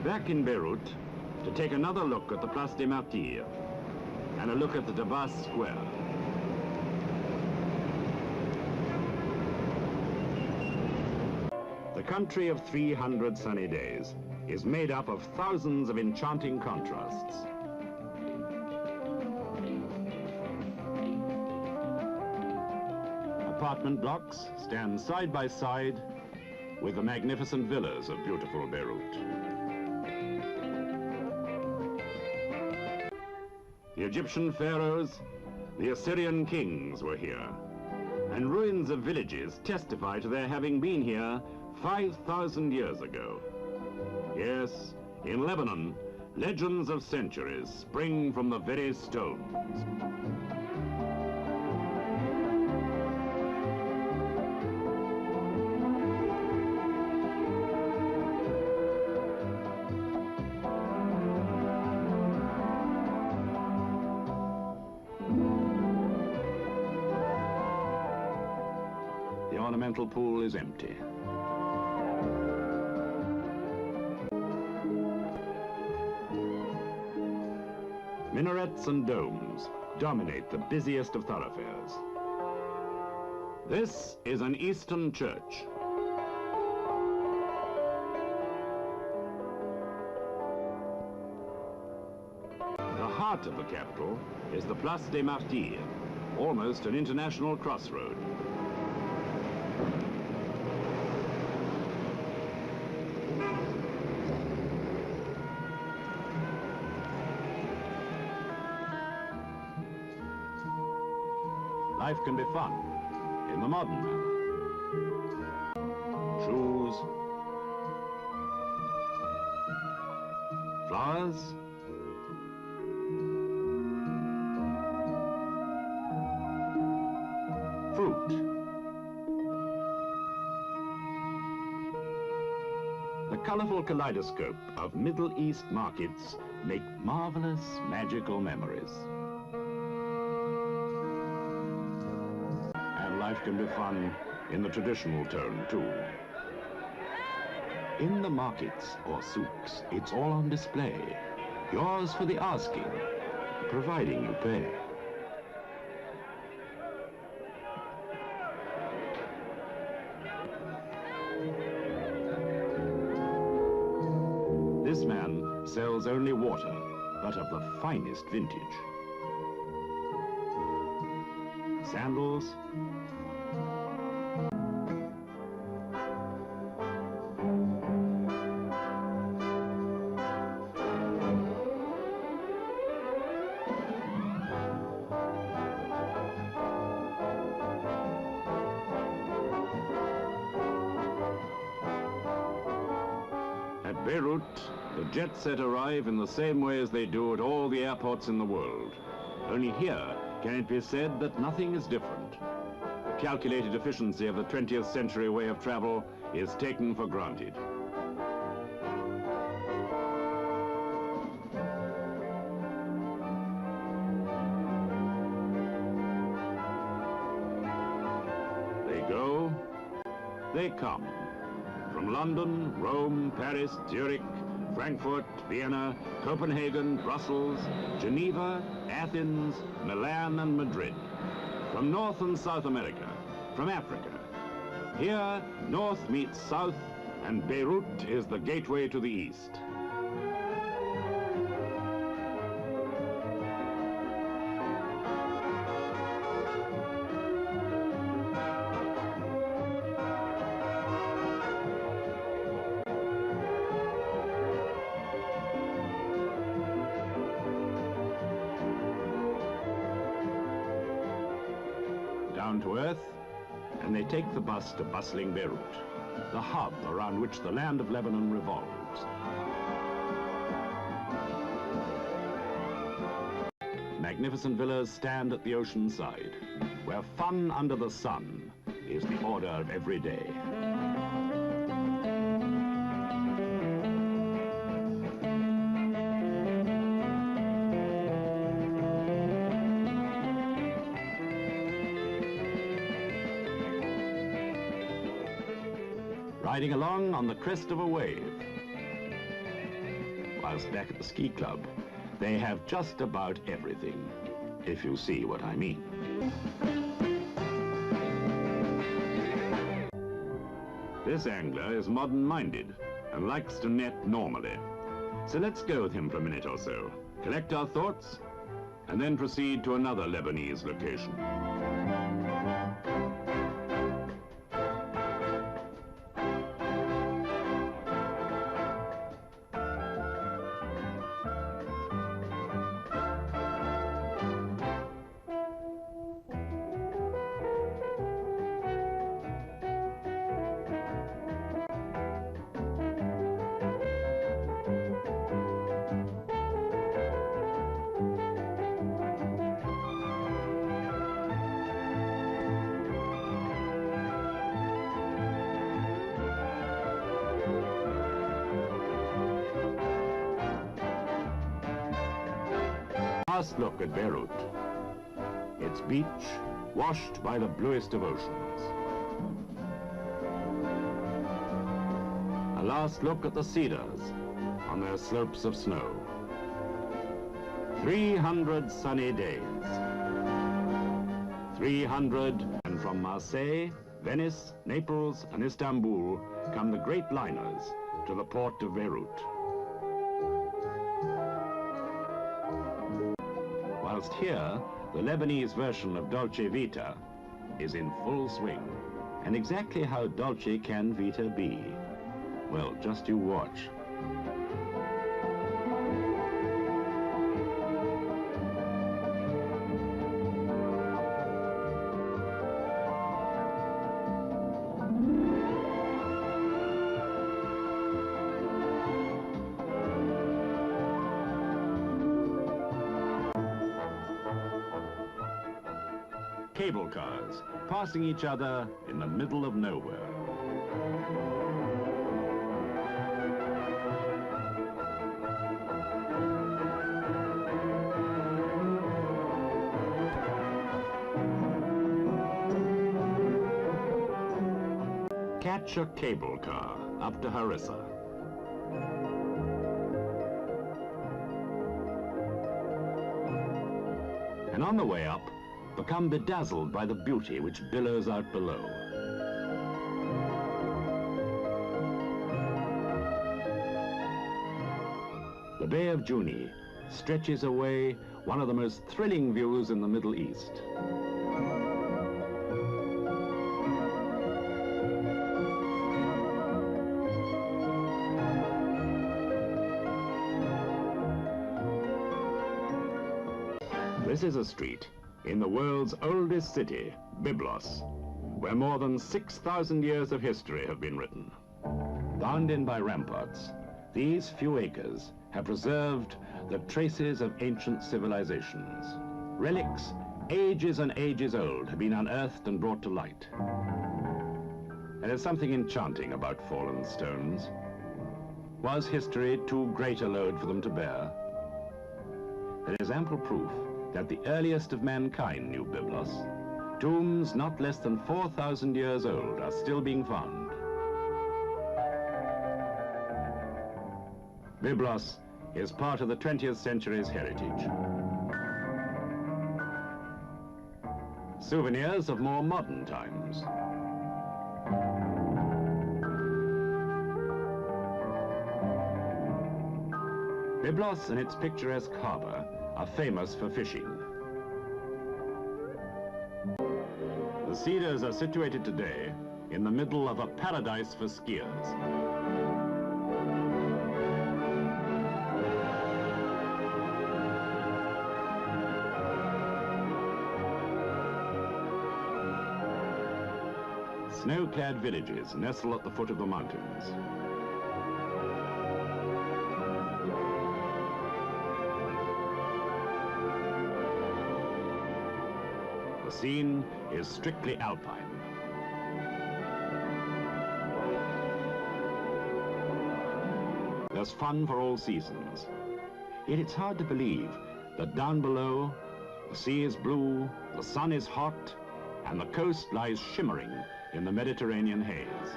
Back in Beirut to take another look at the Place des Martyrs and a look at the Tabas Square. The country of 300 sunny days is made up of thousands of enchanting contrasts. Apartment blocks stand side by side with the magnificent villas of beautiful Beirut. The Egyptian pharaohs, the Assyrian kings were here, and ruins of villages testify to their having been here 5,000 years ago. Yes, in Lebanon, legends of centuries spring from the very stones. The ornamental pool is empty. Minarets and domes dominate the busiest of thoroughfares. This is an Eastern church. The heart of the capital is the Place des Martyrs, almost an international crossroad. Life can be fun in the modern manner. Shoes, flowers, fruit. The colorful kaleidoscope of Middle East markets make marvelous, magical memories. Life can be fun in the traditional tone, too. In the markets or souks, it's all on display. Yours for the asking, providing you pay. This man sells only water, but of the finest vintage. Sandals, Beirut, the jet set arrive in the same way as they do at all the airports in the world. Only here can it be said that nothing is different. The calculated efficiency of the 20th century way of travel is taken for granted. They go, they come. From London, Rome, Paris, Zurich, Frankfurt, Vienna, Copenhagen, Brussels, Geneva, Athens, Milan and Madrid. From North and South America, from Africa. Here, North meets South, and Beirut is the gateway to the East. Down to earth, and they take the bus to bustling Beirut, the hub around which the land of Lebanon revolves. Magnificent villas stand at the ocean side, where fun under the sun is the order of every day. Riding along on the crest of a wave. whilst back at the ski club, they have just about everything, if you see what I mean. This angler is modern-minded and likes to net normally. So let's go with him for a minute or so, collect our thoughts, and then proceed to another Lebanese location. Last look at Beirut. Its beach washed by the bluest of oceans. A last look at the cedars on their slopes of snow. 300 sunny days. 300, and from Marseille, Venice, Naples, and Istanbul come the great liners to the port of Beirut. Whilst here, the Lebanese version of Dolce Vita is in full swing. And exactly how Dolce can Vita be? Well, just you watch. Cable cars passing each other in the middle of nowhere. Catch a cable car up to Harissa. And on the way up, become bedazzled by the beauty which billows out below. The Bay of Juni stretches away one of the most thrilling views in the Middle East. This is a street in the world's oldest city, Byblos, where more than 6,000 years of history have been written. Bound in by ramparts, these few acres have preserved the traces of ancient civilizations. Relics ages and ages old have been unearthed and brought to light. There is something enchanting about fallen stones. Was history too great a load for them to bear? There is ample proof that the earliest of mankind knew Byblos. Tombs not less than 4,000 years old are still being found. Byblos is part of the 20th century's heritage. Souvenirs of more modern times. Byblos and its picturesque harbor are famous for fishing. The cedars are situated today in the middle of a paradise for skiers. Snow-clad villages nestle at the foot of the mountains. The scene is strictly alpine. There's fun for all seasons. Yet it's hard to believe that down below, the sea is blue, the sun is hot, and the coast lies shimmering in the Mediterranean haze.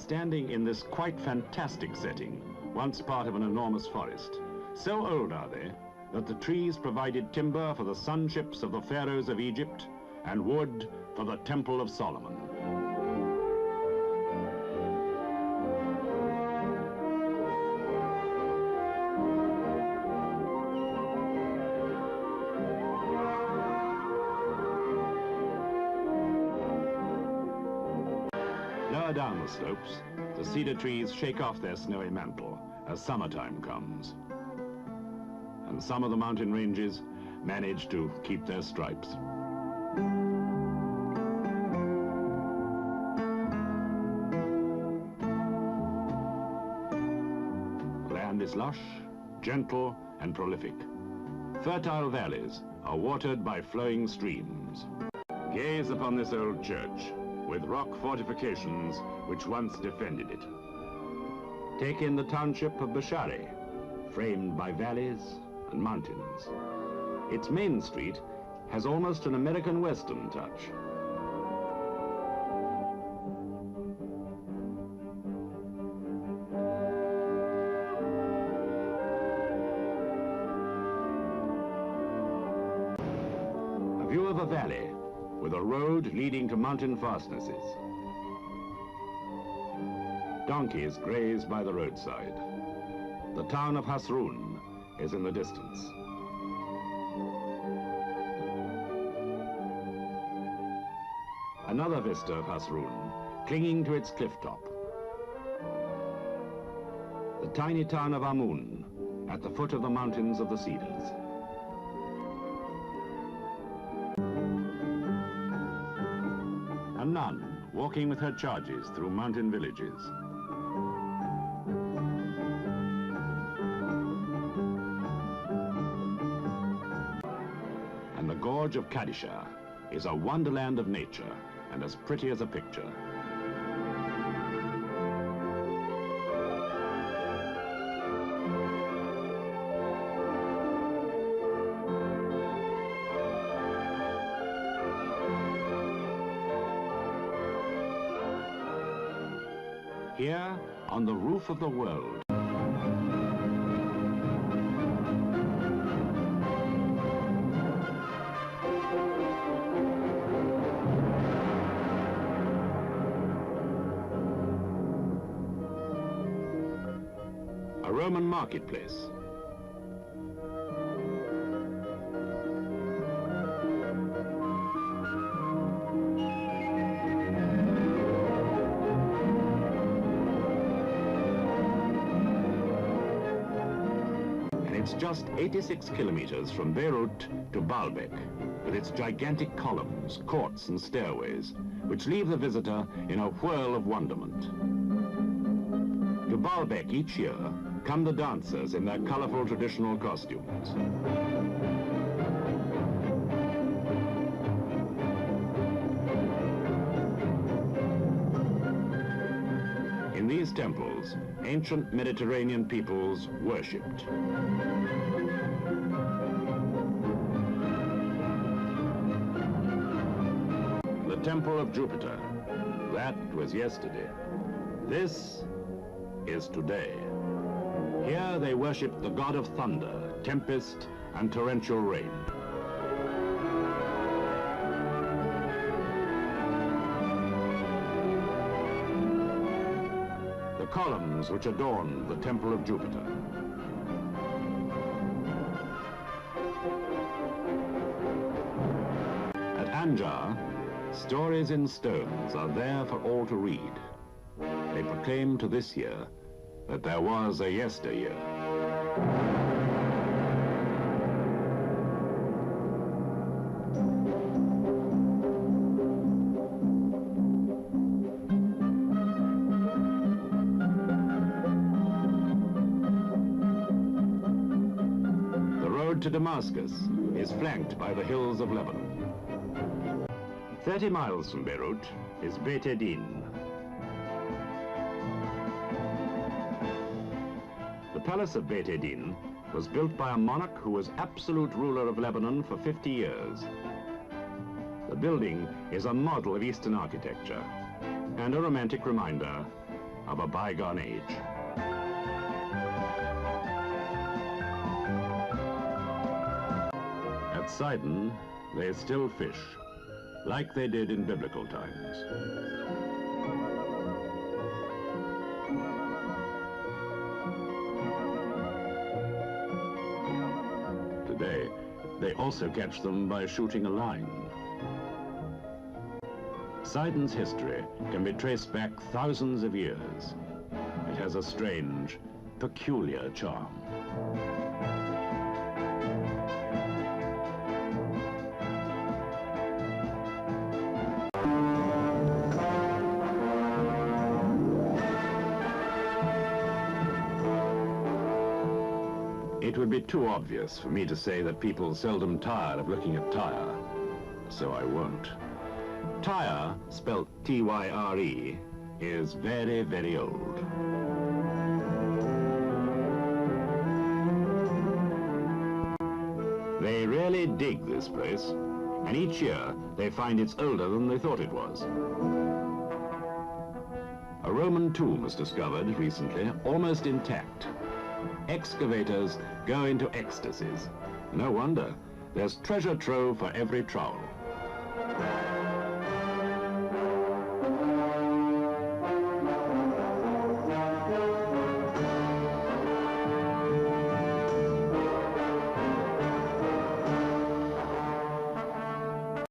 standing in this quite fantastic setting, once part of an enormous forest. So old are they that the trees provided timber for the sun ships of the pharaohs of Egypt and wood for the Temple of Solomon. Lower down the slopes, the cedar trees shake off their snowy mantle as summertime comes. And some of the mountain ranges manage to keep their stripes. The land is lush, gentle, and prolific. Fertile valleys are watered by flowing streams. Gaze upon this old church, with rock fortifications which once defended it. Take in the township of Bashari, framed by valleys and mountains. Its main street has almost an American Western touch. A view of a valley with a road leading to mountain fastnesses. Donkeys graze by the roadside. The town of Hasrun is in the distance. Another vista of Hasrun, clinging to its cliff top. The tiny town of Amun, at the foot of the mountains of the Cedars. A nun walking with her charges through mountain villages. And the gorge of Kadisha is a wonderland of nature and as pretty as a picture. Here, on the roof of the world, a Roman marketplace. It's just 86 kilometers from Beirut to Baalbek, with its gigantic columns, courts and stairways, which leave the visitor in a whirl of wonderment. To Baalbek each year come the dancers in their colorful traditional costumes. In these temples, ancient Mediterranean peoples worshipped. The Temple of Jupiter, that was yesterday. This is today. Here they worshipped the god of thunder, tempest, and torrential rain. The columns which adorn the Temple of Jupiter. At Anjar, stories in stones are there for all to read. They proclaim to this year that there was a yesteryear. The road to Damascus is flanked by the hills of Lebanon. 30 miles from Beirut is Beit Edin. The palace of Beit Edin was built by a monarch who was absolute ruler of Lebanon for 50 years. The building is a model of Eastern architecture and a romantic reminder of a bygone age. At Sidon, they still fish, like they did in biblical times. Today, they also catch them by shooting a line. Sidon's history can be traced back thousands of years. It has a strange, peculiar charm. It would be too obvious for me to say that people seldom tire of looking at Tyre, so I won't. Tyre, spelt T-Y-R-E, is very, very old. They really dig this place, and each year they find it's older than they thought it was. A Roman tomb was discovered recently, almost intact. Excavators go into ecstasies. No wonder. There's treasure trove for every trowel.